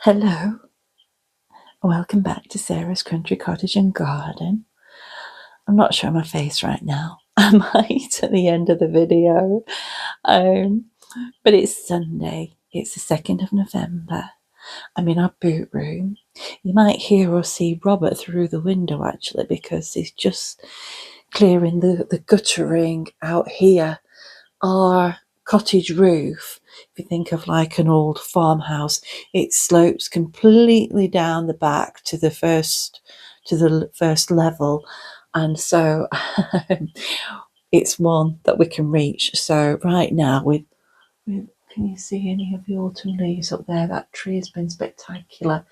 Hello, welcome back to Sarah's Country Cottage and Garden. I'm not showing my face right now. I might at the end of the video. But it's Sunday. It's the 2nd of November. I'm in our boot room. You might hear or see Robert through the window actually because he's just clearing the guttering out here. Our cottage roof, if you think of like an old farmhouse, it slopes completely down the back to the first level, and so it's one that we can reach. So right now can you see any of the autumn leaves up there? That tree has been spectacular.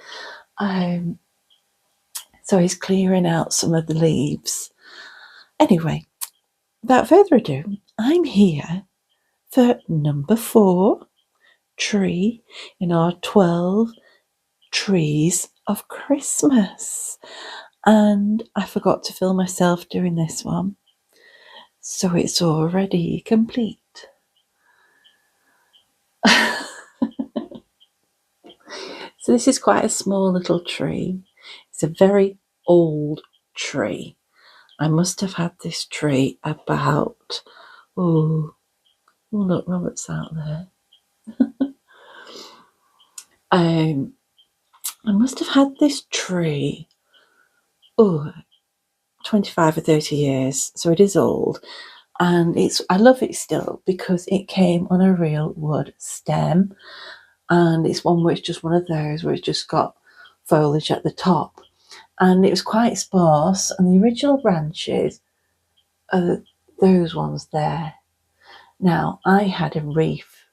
So he's clearing out some of the leaves. Anyway, without further ado, I'm here for number 4 tree in our 12 trees of Christmas. And I forgot to film myself doing this one, so it's already complete. So this is quite a small little tree. It's a very old tree. I must have had this tree about, oh look, Robert's out there. I must have had this tree 25 or 30 years, so it is old, and I love it still because it came on a real wood stem, and it's one where it's just one of those where it's just got foliage at the top, and it was quite sparse, and the original branches are those ones there. Now I had a reef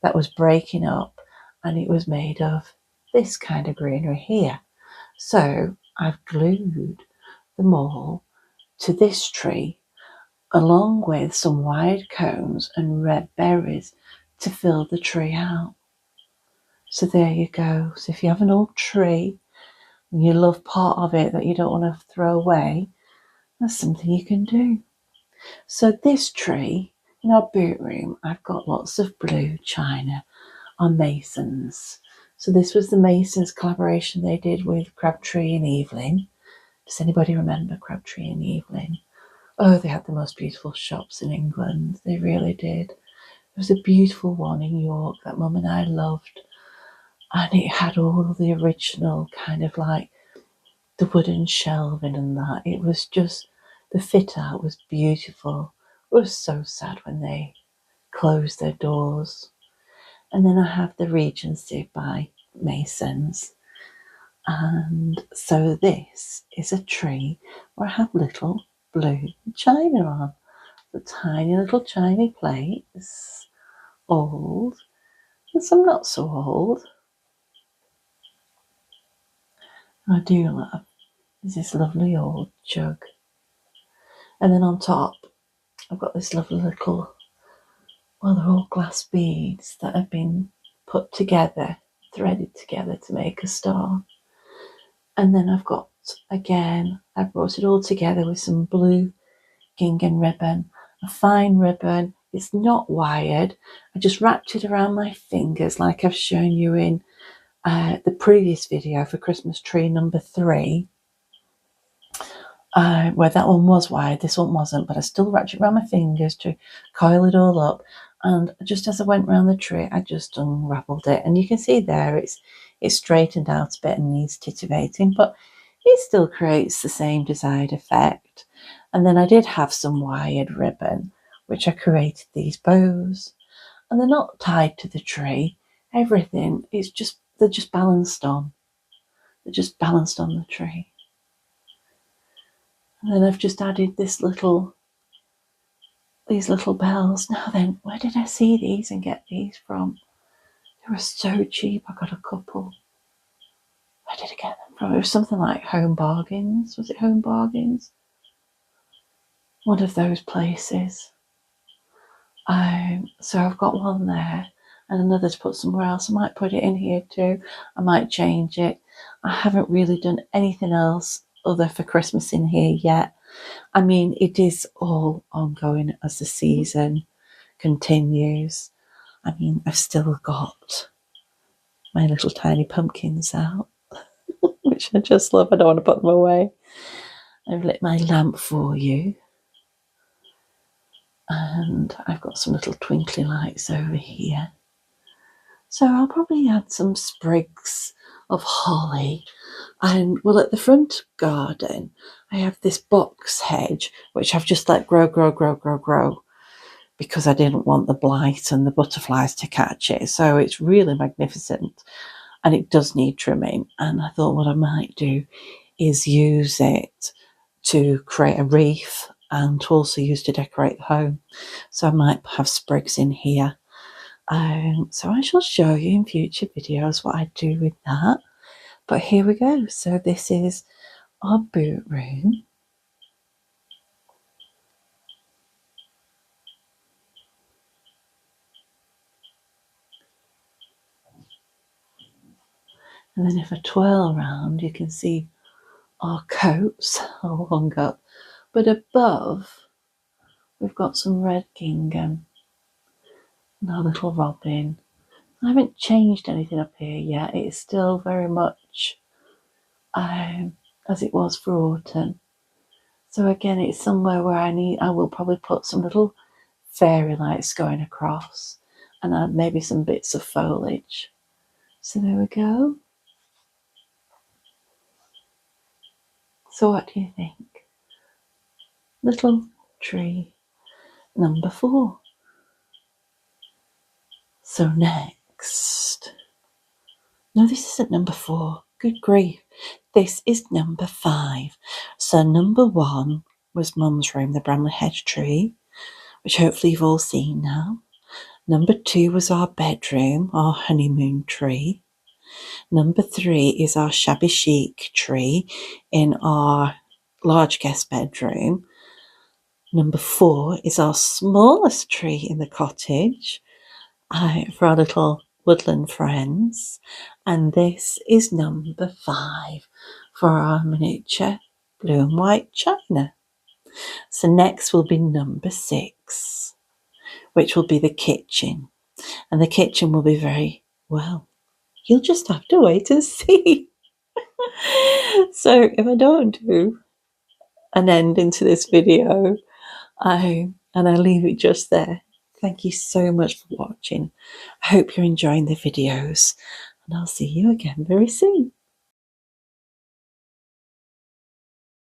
that was breaking up, and it was made of this kind of greenery here, so I've glued them all to this tree, along with some wide cones and red berries to fill the tree out. So there you go. So if you have an old tree and you love part of it that you don't want to throw away, that's something you can do. So this tree, in our boot room, I've got lots of blue china on Masons. So this was the Masons collaboration they did with Crabtree and Evelyn. Does anybody remember Crabtree and Evelyn? Oh, they had the most beautiful shops in England. They really did. There was a beautiful one in York that Mum and I loved. And it had all the original kind of like the wooden shelving and that. It was just, the fit out was beautiful. It was so sad when they closed their doors. And then I have the Regency by Masons. And so this is a tree where I have little blue china on. The tiny little china plates, old, and some not so old. I do love is this lovely old jug. And then on top, I've got this lovely little, well, they're all glass beads that have been put together, threaded together to make a star. And then I've got, again, I brought it all together with some blue gingham ribbon, a fine ribbon. It's not wired. I just wrapped it around my fingers like I've shown you in the previous video for Christmas tree number 3, where that one was wired, this one wasn't, but I still wrapped it around my fingers to coil it all up. And just as I went around the tree, I just unravelled it, and you can see there it's straightened out a bit and needs titivating, but it still creates the same desired effect. And then I did have some wired ribbon, which I created these bows, and they're not tied to the tree. Everything is just, they're just balanced on. They're just balanced on the tree. And then I've just added these little bells. Now then, where did I see these and get these from? They were so cheap. I got a couple. Where did I get them from? It was something like Home Bargains. Was it Home Bargains? One of those places. So I've got one there and another to put somewhere else. I might put it in here too. I might change it. I haven't really done anything else other for Christmas in here yet. I mean, it is all ongoing as the season continues. I mean, I've still got my little tiny pumpkins out, which I just love. I don't want to put them away. I've lit my lamp for you. And I've got some little twinkly lights over here. So I'll probably add some sprigs of holly. And well, at the front garden, I have this box hedge, which I've just let grow, because I didn't want the blight and the butterflies to catch it. So it's really magnificent and it does need trimming. And I thought what I might do is use it to create a wreath and to also use to decorate the home. So I might have sprigs in here. So I shall show you in future videos what I do with that. But here we go. So this is our boot room. And then if I twirl around, you can see our coats are hung up. But above, we've got some red gingham and our little robin. I haven't changed anything up here yet. It's still very much as it was for autumn. So again, it's somewhere where I will probably put some little fairy lights going across and add maybe some bits of foliage. So there we go. So what do you think? Little tree number 4. So next, no, this isn't number 4. Good grief. This is number 5. So number 1 was Mum's room, the Bramley hedge tree, which hopefully you've all seen now. Number 2 was our bedroom, our honeymoon tree. Number 3 is our shabby chic tree in our large guest bedroom. Number 4 is our smallest tree in the cottage for our little woodland friends. And this is number 5 for our miniature blue and white china. So next will be number 6, which will be the kitchen. And the kitchen will be very, well, you'll just have to wait and see. So if I don't do an end into this video, and I leave it just there, thank you so much for watching. I hope you're enjoying the videos, and I'll see you again very soon.